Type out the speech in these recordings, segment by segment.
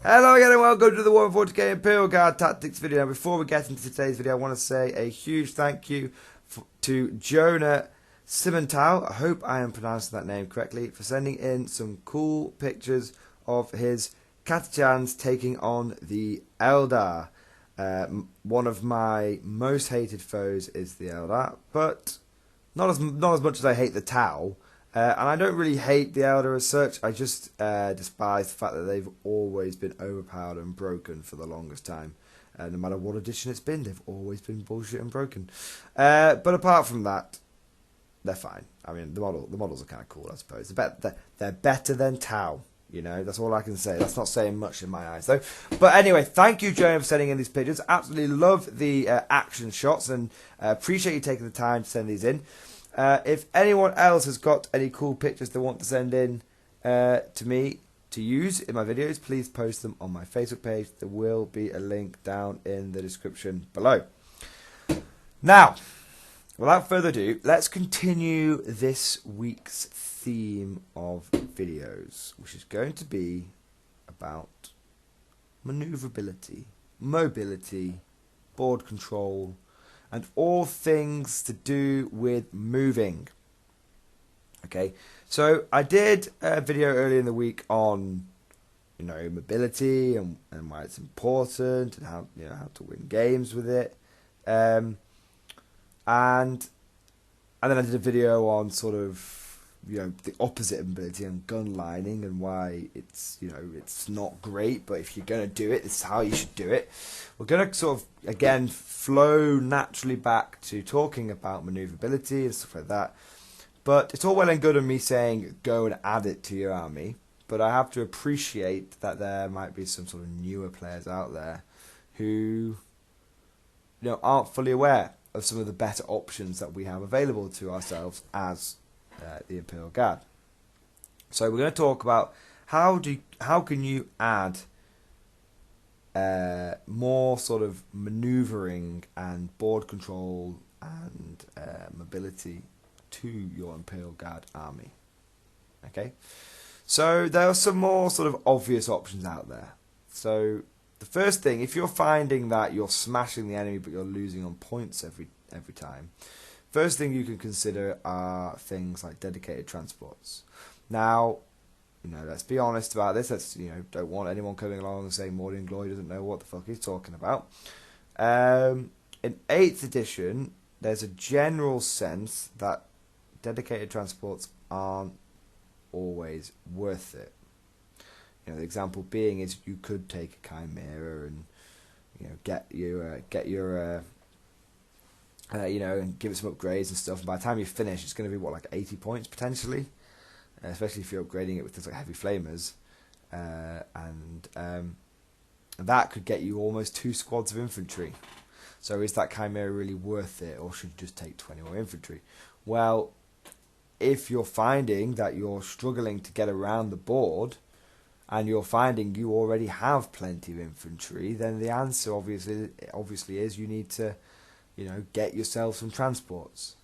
Hello again and welcome to the Warhammer 40k Imperial Guard Tactics video. Now before we get into today's video, I want to say a huge thank you to Jonah Simontal, I hope I am pronouncing that name correctly, for sending in some cool pictures of his Katachans taking on the Eldar. One of my most hated foes is the Eldar, but not as much as I hate the Tau. And I don't really hate the Eldar as such. I just despise the fact that they've always been overpowered and broken for the longest time. No matter what edition it's been, they've always been bullshit and broken. But apart from that, they're fine. I mean, the models are kind of cool, I suppose. They're better than Tau. You know, that's all I can say. That's not saying much in my eyes, though. But anyway, thank you, Jonah, for sending in these pictures. Absolutely love the action shots and appreciate you taking the time to send these in. If anyone else has got any cool pictures they want to send in to me to use in my videos, please post them on my Facebook page. There will be a link down in the description below. Now, without further ado, let's continue this week's theme of videos, which is going to be about maneuverability, mobility, board control, and all things to do with moving. Okay, so I did a video earlier in the week on, you know, mobility and why it's important and how how to win games with it, and then I did a video on sort of the opposite of mobility and gun lining and why it's it's not great, but if you're gonna do it, this is how you should do it. We're gonna sort of again flow naturally back to talking about maneuverability and stuff like that. But it's all well and good of me saying go and add it to your army, but I have to appreciate that there might be some sort of newer players out there who aren't fully aware of some of the better options that we have available to ourselves as the Imperial Guard. So we're going to talk about how can you add more sort of maneuvering and board control and mobility to your Imperial Guard army. Okay, so there are some more sort of obvious options out there. So the first thing, if you're finding that you're smashing the enemy but you're losing on points every time, first thing you can consider are things like dedicated transports. Now, let's be honest about this. Let's, don't want anyone coming along and saying Mordian Glory doesn't know what the fuck he's talking about. In 8th edition, there's a general sense that dedicated transports aren't always worth it. The example being is you could take a Chimera and get your and give it some upgrades and stuff. And by the time you finish, it's going to be like 80 points potentially, especially if you're upgrading it with things like heavy flamers, and that could get you almost 2 squads of infantry. So is that Chimera really worth it, or should you just take 20 more infantry? Well, if you're finding that you're struggling to get around the board, and you're finding you already have plenty of infantry, then the answer obviously is you need to get yourself some transports.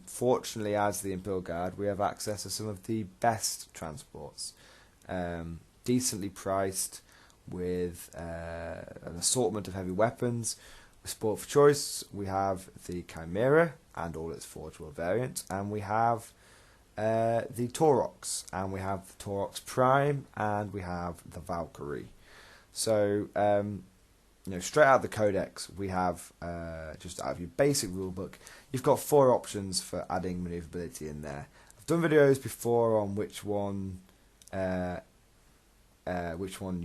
Fortunately, as the Imperial Guard, we have access to some of the best transports, decently priced, with an assortment of heavy weapons. With Sport for Choice, we have the Chimera and all its Forge World variants, and we have the Taurox, and we have the Taurox Prime, and we have the Valkyrie. So, straight out of the Codex, we have, just out of your basic rulebook, you've got 4 options for adding maneuverability in there. I've done videos before on which one you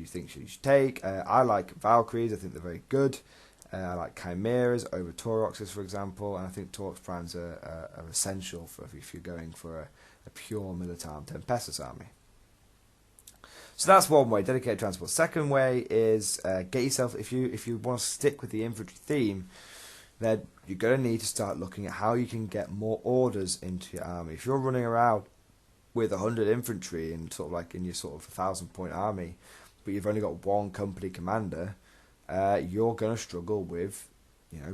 think you should take. I like Valkyries, I think they're very good. I like Chimeras over Tauroxes, for example, and I think Taurox Primes are essential for if you're going for a pure Militar Tempestus army. So that's one way, dedicated transport. Second way is get yourself, if you want to stick with the infantry theme, then you're going to need to start looking at how you can get more orders into your army. If you're running around with 100 infantry and sort of like in your sort of 1,000-point army, but you've only got 1 company commander, you're going to struggle with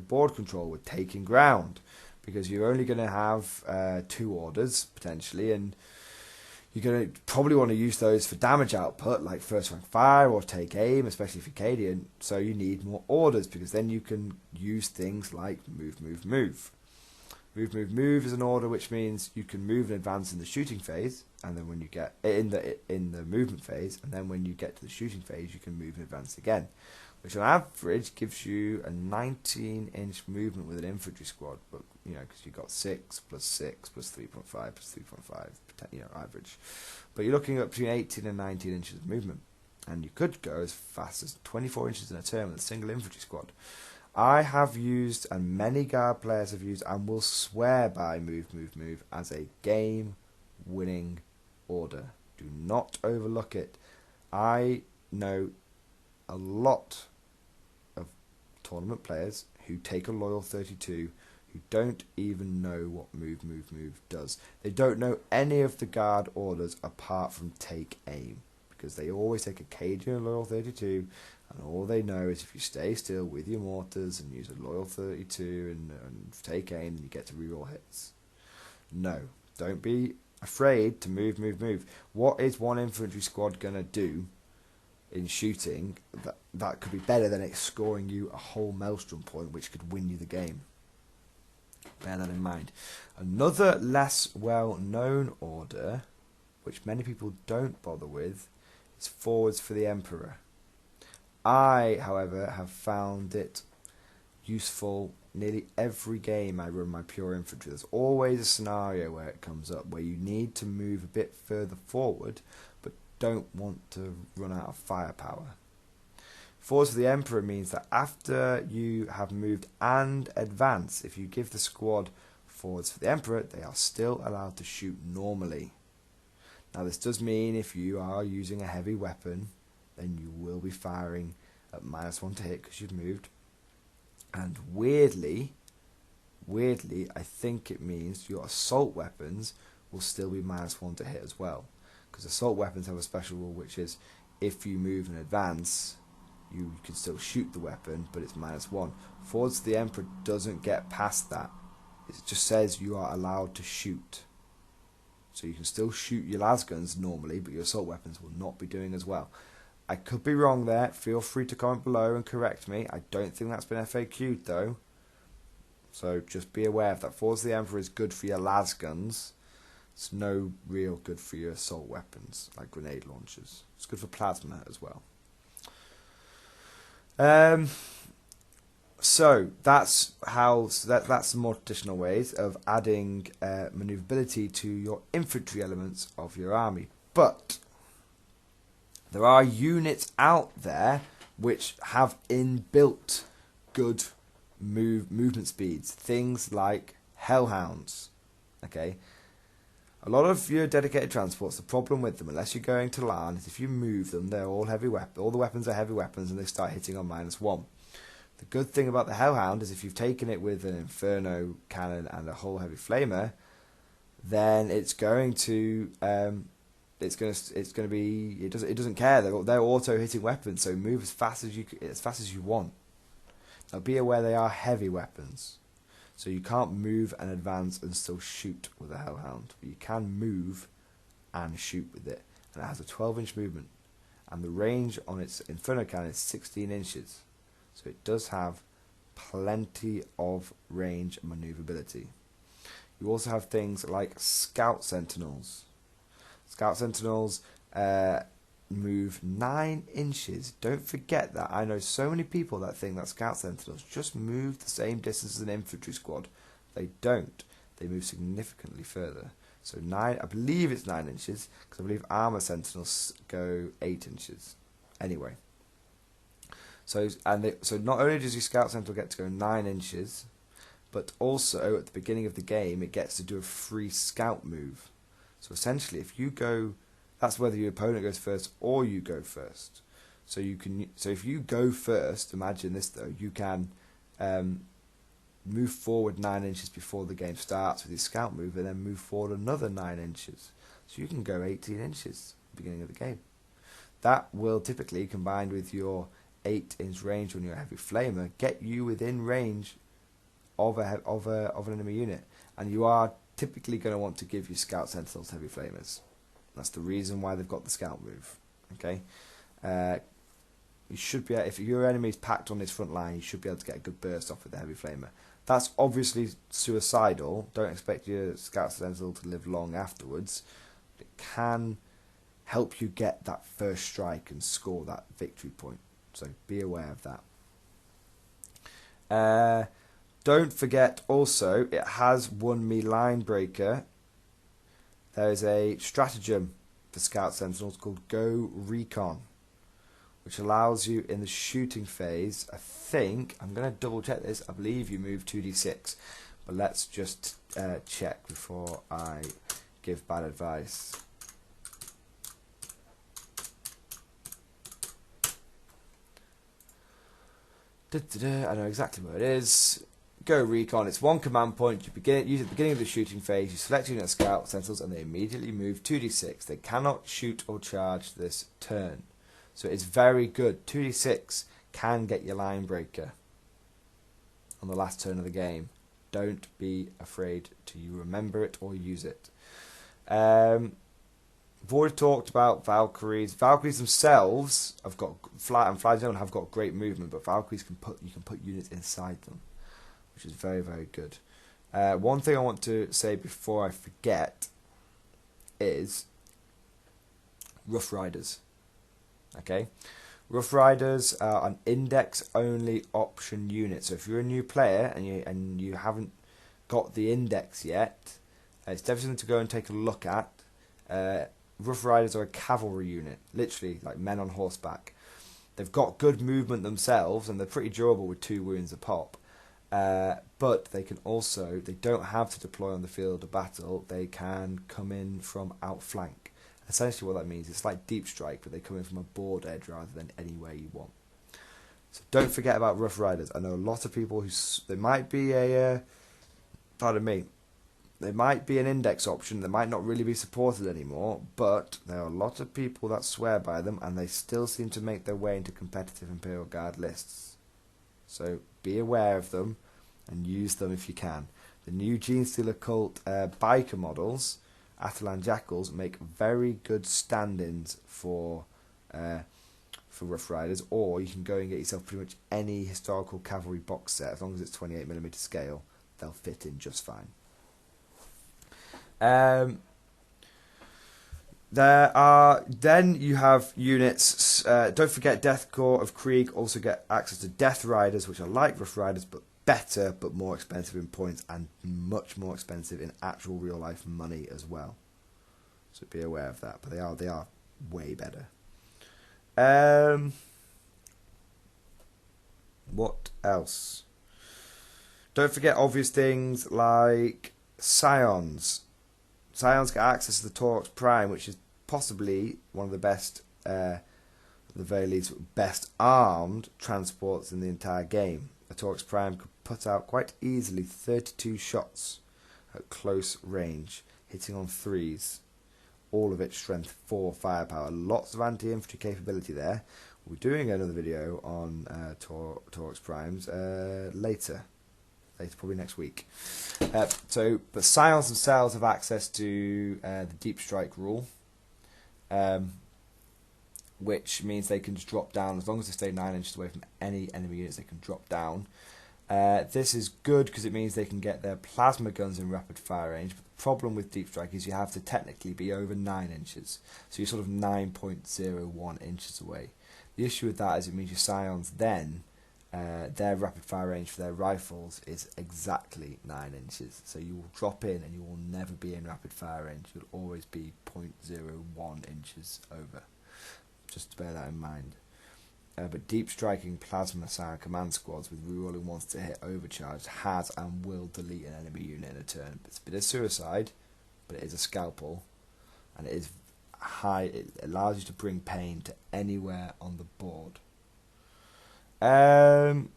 board control, with taking ground, because you're only going to have 2 orders potentially, and You're going to probably want to use those for damage output, like first rank fire or take aim, especially if you're Cadian. So you need more orders, because then you can use things like move, move, move. Move, move, move is an order which means you can move and advance in the shooting phase, and then when you get in the movement phase, and then when you get to the shooting phase, you can move and advance again, which on average gives you a 19-inch movement with an infantry squad. But because you've got 6 plus 6 plus 3.5 plus 3.5, average. But you're looking at between 18 and 19 inches of movement, and you could go as fast as 24 inches in a turn with a single infantry squad. I have used, and many guard players have used, and will swear by move, move, move as a game-winning order. Do not overlook it. I know a lot of tournament players who take a loyal 32 who don't even know what move, move, move does. They don't know any of the guard orders apart from take aim, because they always take a Cadian loyal 32, and all they know is if you stay still with your mortars and use a loyal 32 and take aim, then you get to reroll hits. No, don't be afraid to move, move, move. What is one infantry squad going to do in shooting that could be better than it scoring you a whole maelstrom point, which could win you the game? Bear that in mind. Another less well-known order, which many people don't bother with, is forwards for the Emperor. I, however, have found it useful nearly every game I run my pure infantry. There's always a scenario where it comes up where you need to move a bit further forward but don't want to run out of firepower. Forwards for the Emperor means that after you have moved and advanced, if you give the squad forwards for the Emperor, they are still allowed to shoot normally. Now this does mean if you are using a heavy weapon, then you will be firing at -1 to hit because you've moved. And weirdly, I think it means your assault weapons will still be -1 to hit as well. Because assault weapons have a special rule, which is if you move and advance, you can still shoot the weapon, but it's -1. Forwards to the Emperor doesn't get past that. It just says you are allowed to shoot. So you can still shoot your lasguns normally, but your assault weapons will not be doing as well. I could be wrong there. Feel free to comment below and correct me. I don't think that's been FAQ'd though. So just be aware of that. Forwards to the Emperor is good for your lasguns. It's no real good for your assault weapons, like grenade launchers. It's good for plasma as well. So that's some more traditional ways of adding maneuverability to your infantry elements of your army. But there are units out there which have inbuilt good movement speeds. Things like Hellhounds. Okay, a lot of your dedicated transports, the problem with them, unless you're going to LAN, is if you move them, they're all heavy weapons. All the weapons are heavy weapons, and they start hitting on -1. The good thing about the Hellhound is if you've taken it with an Inferno cannon and a whole heavy flamer, then it doesn't care. They're auto hitting weapons, so move as fast as you want. Now be aware they are heavy weapons, so you can't move and advance and still shoot with a Hellhound, but you can move and shoot with it, and it has a 12-inch movement, and the range on its Inferno cannon is 16 inches. So it does have plenty of range and maneuverability. You also have things like Scout Sentinels. Scout Sentinels move 9 inches. Don't forget that. I know so many people that think that Scout Sentinels just move the same distance as an infantry squad. They don't. They move significantly further. So I believe it's 9 inches, because I believe Armor Sentinels go 8 inches. Anyway. So not only does your Scout Sentinel get to go 9 inches, but also at the beginning of the game it gets to do a free scout move. So essentially, if you go, that's whether your opponent goes first or you go first. So if you go first, imagine this though, you can move forward 9 inches before the game starts with your scout move, and then move forward another 9 inches. So you can go 18 inches at the beginning of the game. That will typically, combined with your 8-inch range on your heavy flamer, get you within range of an enemy unit, and you are typically going to want to give your Scout Sentinels heavy flamers. That's the reason why they've got the scout move. Okay, you should be, if your enemy's packed on his front line, you should be able to get a good burst off with the heavy flamer. That's obviously suicidal. Don't expect your scout sentinel to live long afterwards. It can help you get that first strike and score that victory point. So be aware of that. Don't forget also, it has won me line breaker. There is a stratagem for scout sentinels called Go Recon, which allows you in the shooting phase, I think, I'm going to double check this, I believe you move 2d6, but let's just check before I give bad advice. I know exactly where it is. Go Recon, it's one command point. You use at the beginning of the shooting phase, you select unit scout sentinels and they immediately move 2d6. They cannot shoot or charge this turn. So it's very good. 2d6 can get your line breaker on the last turn of the game. Don't be afraid to remember it or use it. We've already talked about Valkyries. Valkyries themselves have got flies don't have got great movement, but Valkyries you can put units inside them, which is very, very good. One thing I want to say before I forget is Rough Riders. Okay, Rough Riders are an index-only option unit. So if you're a new player and you haven't got the index yet, it's definitely something to go and take a look at. Rough Riders are a cavalry unit, literally like men on horseback. They've got good movement themselves, and they're pretty durable with 2 wounds a pop. But they can also, they don't have to deploy on the field of battle. They can come in from outflank. Essentially what that means, it's like deep strike, but they come in from a board edge rather than anywhere you want. So don't forget about Rough Riders. I know a lot of people they might be a, pardon me, they might be an index option, they might not really be supported anymore, but there are a lot of people that swear by them, and they still seem to make their way into competitive Imperial Guard lists. So be aware of them and use them if you can. The new Genestealer Cult biker models, Atalan Jackals, make very good stand-ins for Rough Riders, or you can go and get yourself pretty much any historical cavalry box set. As long as it's 28mm scale, they'll fit in just fine. Then you have units. Don't forget Death Corps of Krieg also get access to Death Riders, which are like Rough Riders but better, but more expensive in points and much more expensive in actual real life money as well. So be aware of that. But they are way better. What else? Don't forget obvious things like Scions. Scions get access to the Torx Prime, which is possibly one of the best, at the very least, best armed transports in the entire game. A Torx Prime could put out quite easily 32 shots at close range, hitting on 3s. All of it strength 4 firepower. Lots of anti-infantry capability there. We're doing another video on Torx Primes later, probably next week. But Scions themselves have access to the Deep Strike rule, which means they can just drop down as long as they stay 9 inches away from any enemy units. They can drop down. This is good because it means they can get their plasma guns in rapid fire range. But the problem with Deep Strike is you have to technically be over 9 inches, so you're sort of 9.01 inches away. The issue with that is it means your Scions then, their rapid fire range for their rifles is exactly 9 inches. So you will drop in and you will never be in rapid fire range. You'll always be 0.01 inches over. Just to bear that in mind. But deep striking plasma Scion command squads with rerolling ones to hit overcharged has and will delete an enemy unit in a turn. It's a bit of suicide, but it is a scalpel, and it is high. It allows you to bring pain to anywhere on the board. Then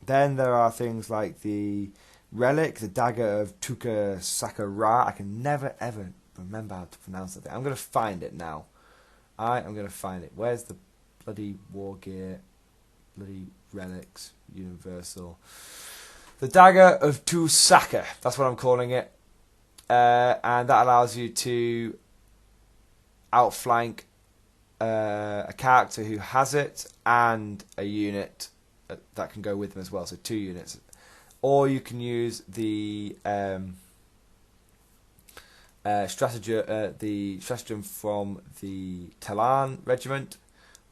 there are things like the relic, the dagger of Tuka Sakura. I can never ever remember how to pronounce that thing. I'm going to find it now. I am going to find it. Where's the bloody war gear? Bloody relics, universal. The dagger of Tusaka. That's what I'm calling it. And that allows you to outflank a character who has it and a unit that can go with them as well, so 2 units. Or you can use the stratagem from the Talan regiment,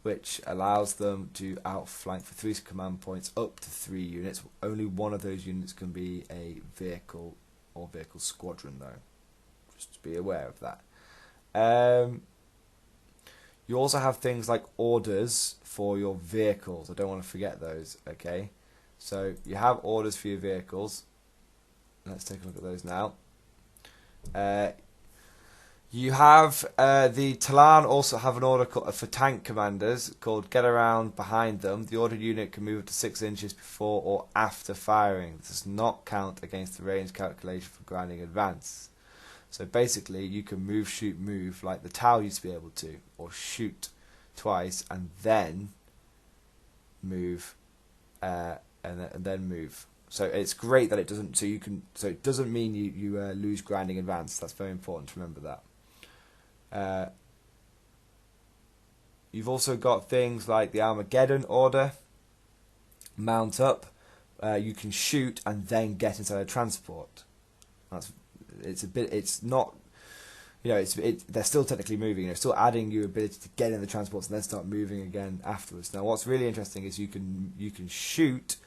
which allows them to outflank for 3 command points up to 3 units. Only one of those units can be a vehicle or vehicle squadron, though. Just to be aware of that. You also have things like orders for your vehicles. I don't want to forget those, okay? So you have orders for your vehicles. Let's take a look at those now. You have the Talan also have an order for tank commanders called get around behind them. The ordered unit can move up to 6 inches before or after firing. This does not count against the range calculation for grinding advance. So basically you can move, shoot, move like the Tau used to be able to, or shoot twice and then move and then move. So it's great that it doesn't. So it doesn't mean you lose grinding advance. That's very important to remember that. You've also got things like the Armageddon order. Mount up. You can shoot and then get inside a transport. It's not. They're still technically moving. Still adding your ability to get in the transports and then start moving again afterwards. Now, what's really interesting is you can shoot,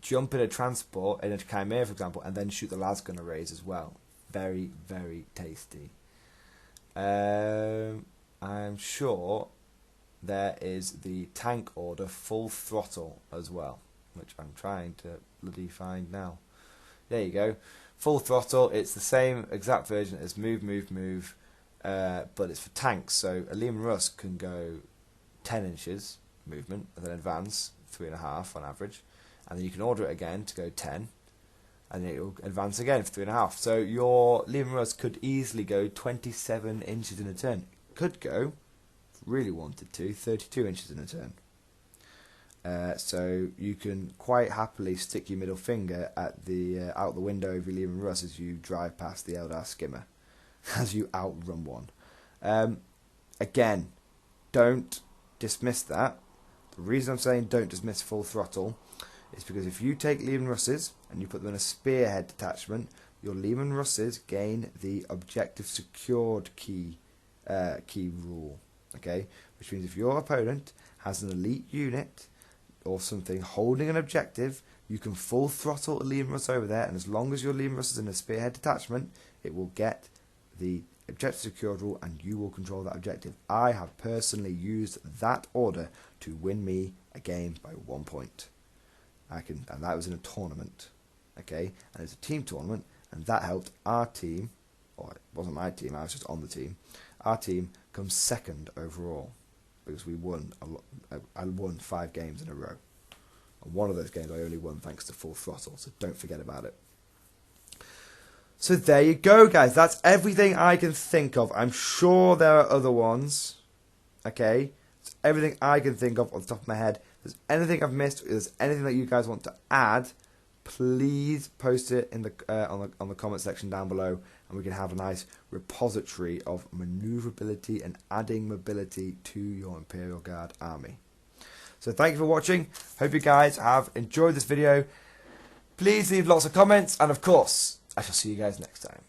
jump in a transport in a Chimera, for example, and then shoot the las gun arrays as well. Very, very tasty. I'm sure there is the tank order full throttle as well, which I'm trying to bloody find now. There you go. Full throttle. It's the same exact version as move, move, move, but it's for tanks. So a Lehman Russ can go 10 inches movement and then advance 3.5 on average. And then you can order it again to go 10, and then it will advance again for 3.5. So your Lehman Russ could easily go 27 inches in a turn. It could go, if really wanted to, 32 inches in a turn. So you can quite happily stick your middle finger at the out the window of your Lehman Russ as you drive past the Eldar skimmer, as you outrun one. Again, don't dismiss that. The reason I'm saying don't dismiss full throttle is because if you take Lehman Russes and you put them in a spearhead detachment, your Lehman Russes gain the objective secured key rule. Okay, which means if your opponent has an elite unit or something holding an objective, you can full throttle a Lehman Russ over there, and as long as your Lehman Russ is in a spearhead detachment, it will get the objective secured rule and you will control that objective. I have personally used that order to win me a game by 1 point. And that was in a tournament, okay? And it's a team tournament, and that helped our team, or it wasn't my team, I was just on the team. Our team comes second overall because we won. I won 5 games in a row. And one of those games I only won thanks to full throttle, so don't forget about it. So there you go, guys. That's everything I can think of. I'm sure there are other ones, okay? It's everything I can think of on the top of my head. If there's anything I've missed, if there's anything that you guys want to add, please post it in the on the comment section down below, and we can have a nice repository of maneuverability and adding mobility to your Imperial Guard army. So thank you for watching. Hope you guys have enjoyed this video. Please leave lots of comments, and of course, I shall see you guys next time.